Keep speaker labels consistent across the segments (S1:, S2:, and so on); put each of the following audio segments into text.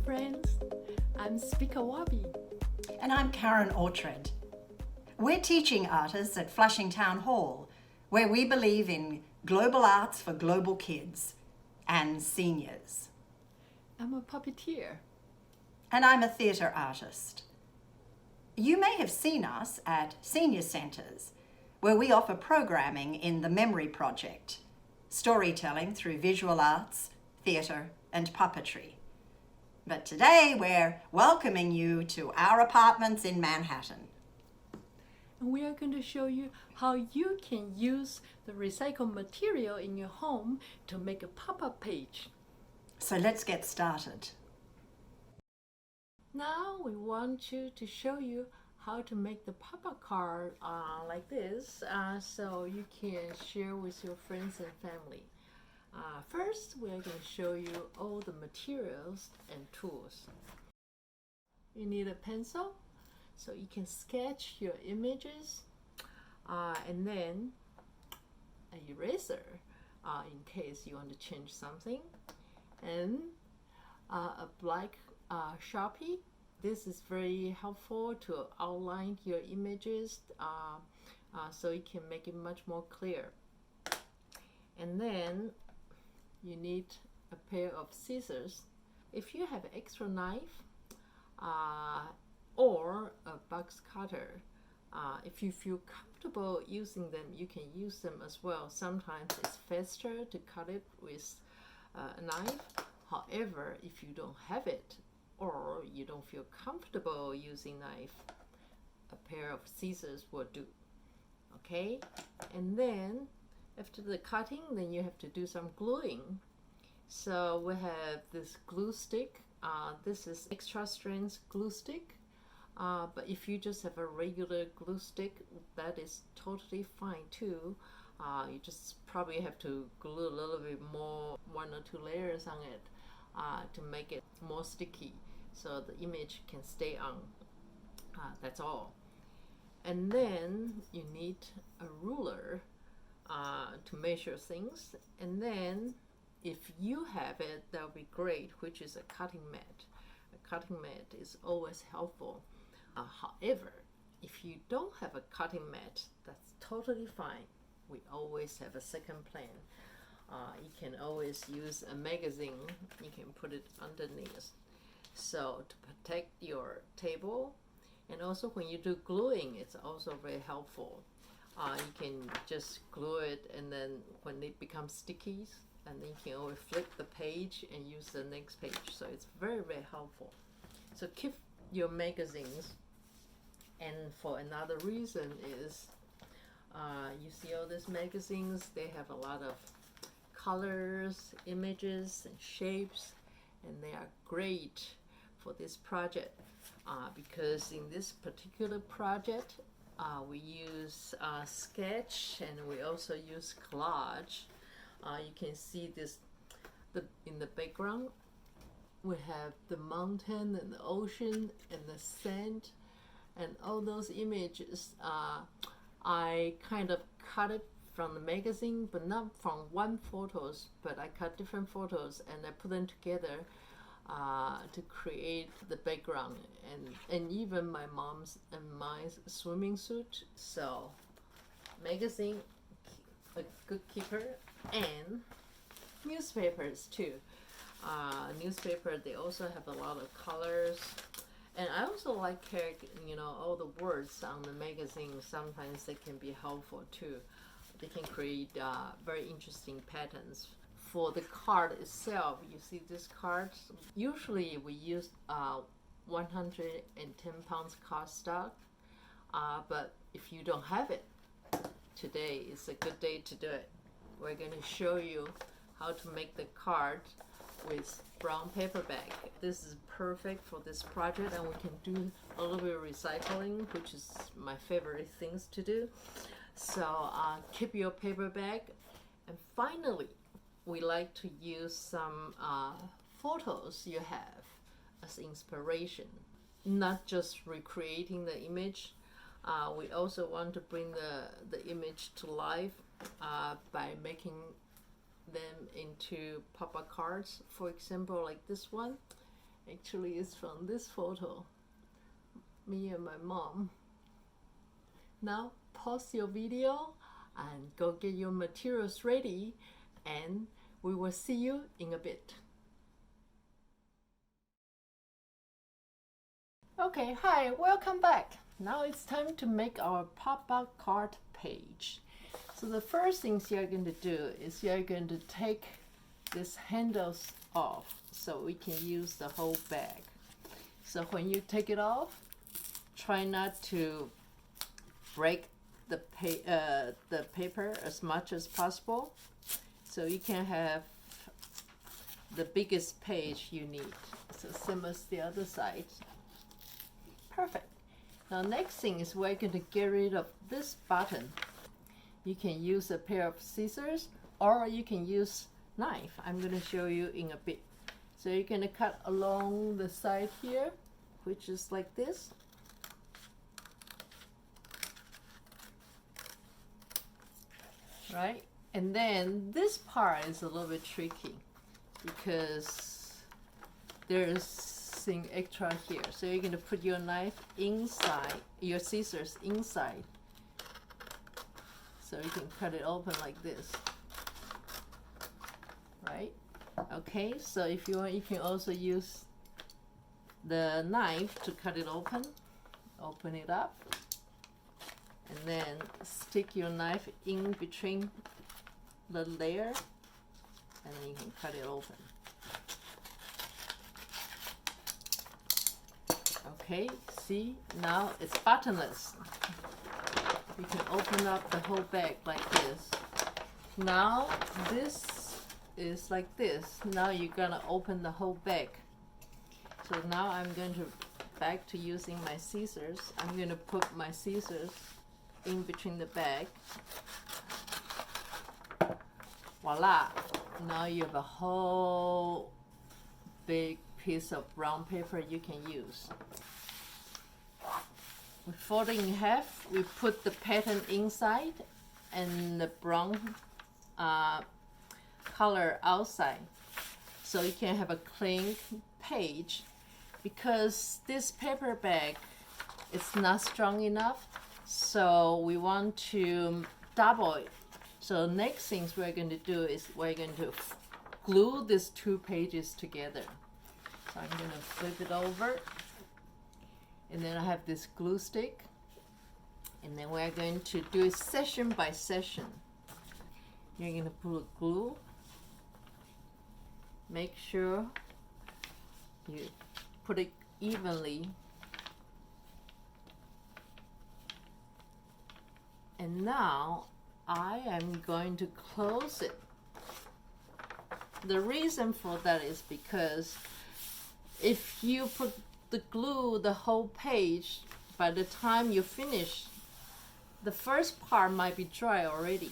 S1: friends. I'm Spica Wobbe.
S2: And I'm Oughtred. We're teaching artists at Flushing Town Hall, where we believe in global arts for global kids and seniors.
S1: I'm a puppeteer.
S2: And I'm a theatre artist. You may have seen us at senior centres, where we offer programming in the Memory Project, storytelling through visual arts, theatre and puppetry. But today we're welcoming you to our apartments in Manhattan.
S1: And we are going to show you how you can use the recycled material in your home to make a pop-up page.
S2: So let's get started.
S1: Now we want you to show you how to make the pop-up card like this so you can share with your friends and family. First, we are going to show you all the materials and tools. You need a pencil so you can sketch your images, and then an eraser in case you want to change something, and a black Sharpie. This is very helpful to outline your images so you can make it much more clear. And then you need a pair of scissors. If you have extra knife or a box cutter, if you feel comfortable using them, you can use them as well. Sometimes it's faster to cut it with a knife. However, if you don't have it or you don't feel comfortable using knife, a pair of scissors will do. Okay, and then after the cutting, then you have to do some gluing. So we have this glue stick. This is extra strength glue stick. But if you just have a regular glue stick, that is totally fine too. You just probably have to glue a little bit more, 1 or 2 layers on it to make it more sticky so the image can stay on. That's all. And then you need a ruler to measure things, and then if you have it, that would be great, which is a cutting mat. A cutting mat is always helpful. However, if you don't have a cutting mat, that's totally fine. We always have a second plan. You can always use a magazine. You can put it underneath, so to protect your table. And also when you do gluing, it's also very helpful. You can just glue it, and then when it becomes sticky, and then you can always flip the page and use the next page. So it's very, very helpful. So keep your magazines. And for another reason is, you see all these magazines, they have a lot of colors, images, and shapes, and they are great for this project because in this particular project, we use sketch, and we also use collage. You can see this in the background. We have the mountain and the ocean and the sand and all those images. I kind of cut it from the magazine, but not from one photos, but I cut different photos and I put them together to create the background, and even my mom's and my swimming suit. So magazine, a good keeper, and newspapers too. Newspaper, they also have a lot of colors, and I also like all the words on the magazine. Sometimes they can be helpful too. They can create very interesting patterns. For the card itself, you see this card. Usually we use 110 pounds cardstock, but if you don't have it, today is a good day to do it. We're going to show you how to make the card with brown paper bag. This is perfect for this project, and we can do a little bit of recycling, which is my favorite things to do. So keep your paper bag. And finally, we like to use some photos you have as inspiration, not just recreating the image. We also want to bring the image to life by making them into pop-up cards, for example, like this one. Actually, it's from this photo, me and my mom. Now pause your video and go get your materials ready, and we will see you in a bit. Okay, hi, welcome back. Now it's time to make our pop-up card page. So the first things you're going to do is you're going to take these handles off so we can use the whole bag. So when you take it off, try not to break the paper as much as possible, so you can have the biggest page you need. So same as the other side. Perfect. Now next thing is we're going to get rid of this button. You can use a pair of scissors or you can use knife. I'm going to show you in a bit. So you're going to cut along the side here, which is like this. Right? And then this part is a little bit tricky because there's something extra here. So you're going to put your knife inside, your scissors inside. So you can cut it open like this. Right? Okay, so if you want, you can also use the knife to cut it open. Open it up. And then stick your knife in between the layer, and then you can cut it open. Okay, see, now it's buttonless. You can open up the whole bag like this. Now this is like this. Now you're gonna open the whole bag. So now I'm going to back to using my scissors. I'm going to put my scissors in between the bag. Voila! Now you have a whole big piece of brown paper you can use. We fold it in half. We put the pattern inside and the brown color outside, so you can have a clean page. Because this paper bag is not strong enough, so we want to double it. So next things we're going to do is we're going to glue these two pages together. So I'm going to flip it over, and then I have this glue stick, and then we're going to do it section by section. You're going to put glue. Make sure you put it evenly. And now I am going to close it. The reason for that is because if you put the glue the whole page, by the time you finish, the first part might be dry already.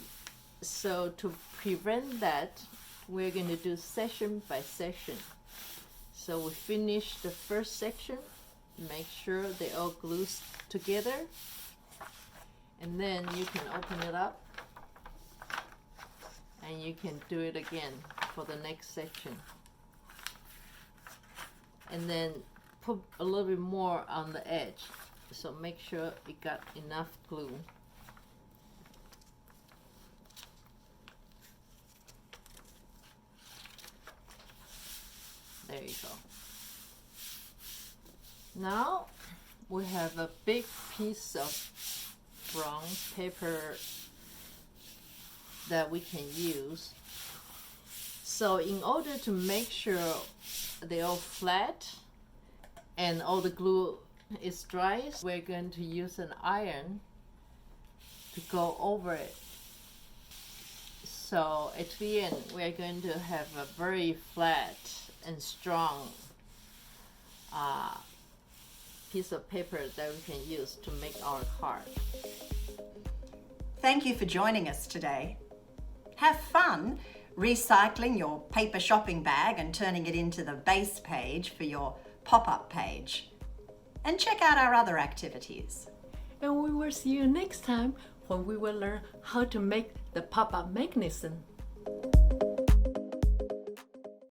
S1: So to prevent that, we're going to do section by section. So we finish the first section, make sure they all glue together, and then you can open it up and you can do it again for the next section. And then put a little bit more on the edge, so make sure it got enough glue. There you go. Now we have a big piece of brown paper that we can use. So in order to make sure they're all flat and all the glue is dry, we're going to use an iron to go over it. So at the end, we're going to have a very flat and strong piece of paper that we can use to make our card.
S2: Thank you for joining us today. Have fun recycling your paper shopping bag and turning it into the base page for your pop-up page. And check out our other activities.
S1: And we will see you next time when we will learn how to make the pop-up mechanism.